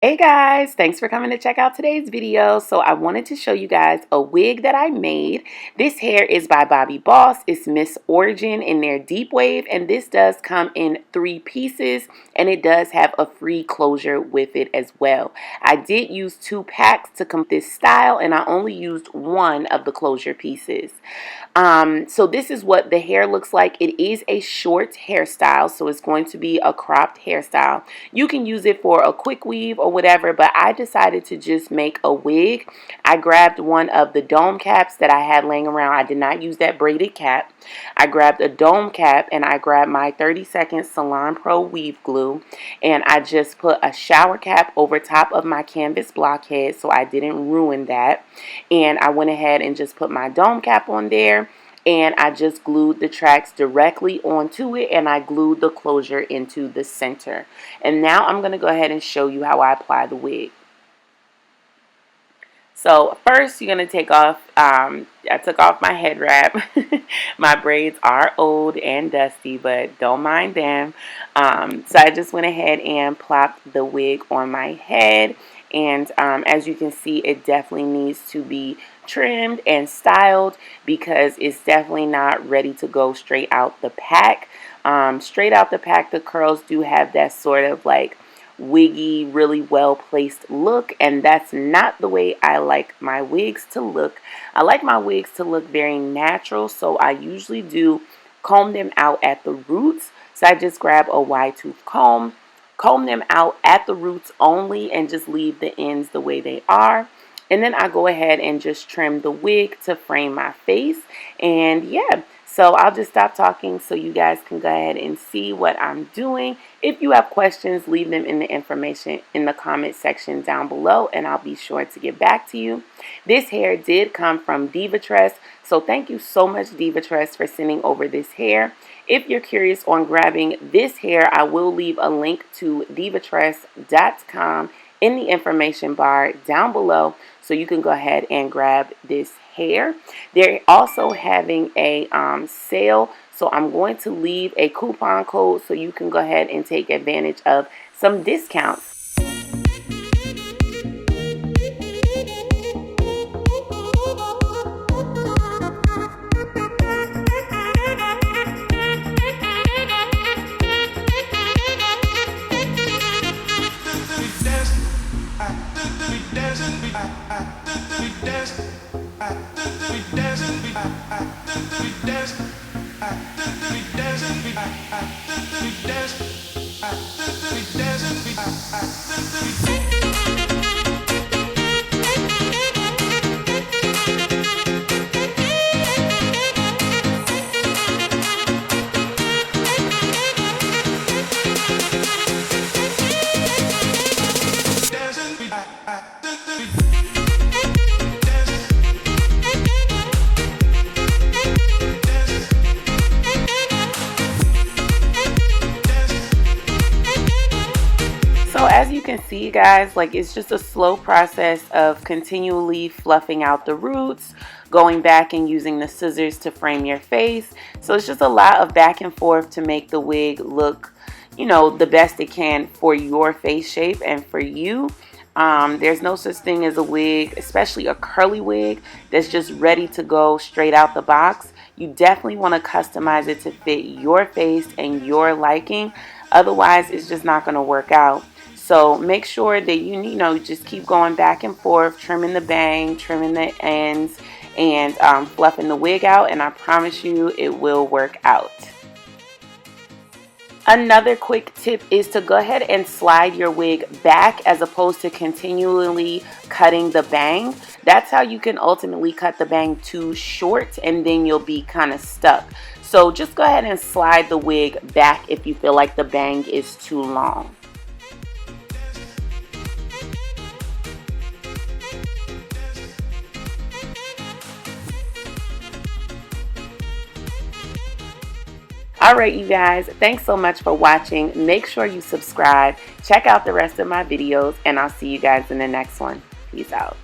Hey guys, thanks for coming to check out today's video. So I wanted to show you guys a wig that I made. This hair is by Bobbi Boss. It's Miss Orgin in their deep wave, and this does come in 3 pieces, and it does have a free closure with it as well. I did use 2 packs to complete this style, and I only used 1 of the closure pieces. So this is what the hair looks like. It is a short hairstyle, so it's going to be a cropped hairstyle. You can use it for a quick weave or whatever, but I decided to just make a wig. I grabbed one of the dome caps that I had laying around. I did not use that braided cap. I grabbed a dome cap, and I grabbed my 30-second Salon Pro weave glue, and I just put a shower cap over top of my canvas blockhead so I didn't ruin that. And I went ahead and just put my dome cap on there, and I just glued the tracks directly onto it, and I glued the closure into the center. And now I'm going to go ahead and show you how I apply the wig. So first you're going to take off, I took off my head wrap. My braids are old and dusty, but don't mind them. So I just went ahead and plopped the wig on my head. And as you can see, it definitely needs to be trimmed and styled because it's definitely not ready to go straight out the pack. Straight out the pack, the curls do have that sort of like wiggy, really well placed look, and that's not the way I like my wigs to look. I like my wigs to look very natural, so I usually do comb them out at the roots. So I just grab a wide tooth comb them out at the roots only, and just leave the ends the way they are. And then I go ahead and just trim the wig to frame my face. And yeah, so I'll just stop talking so you guys can go ahead and see what I'm doing. If you have questions, leave them in the information in the comment section down below, and I'll be sure to get back to you. This hair did come from DivaTress, so thank you so much, DivaTress, for sending over this hair. If you're curious on grabbing this hair, I will leave a link to divatress.com in the information bar down below, so you can go ahead and grab this hair. They're also having a sale, so I'm going to leave a coupon code so you can go ahead and take advantage of some discounts. So as you can see, guys, like it's just a slow process of continually fluffing out the roots, going back and using the scissors to frame your face. So it's just a lot of back and forth to make the wig look, you know, the best it can for your face shape and for you. There's no such thing as a wig, especially a curly wig, that's just ready to go straight out the box. You definitely want to customize it to fit your face and your liking. Otherwise, it's just not going to work out. So make sure that you know, just keep going back and forth, trimming the bang, trimming the ends, and fluffing the wig out, and I promise you it will work out. Another quick tip is to go ahead and slide your wig back as opposed to continually cutting the bang. That's how you can ultimately cut the bang too short, and then you'll be kind of stuck. So just go ahead and slide the wig back if you feel like the bang is too long. Alright, you guys, thanks so much for watching. Make sure you subscribe, check out the rest of my videos, and I'll see you guys in the next one. Peace out.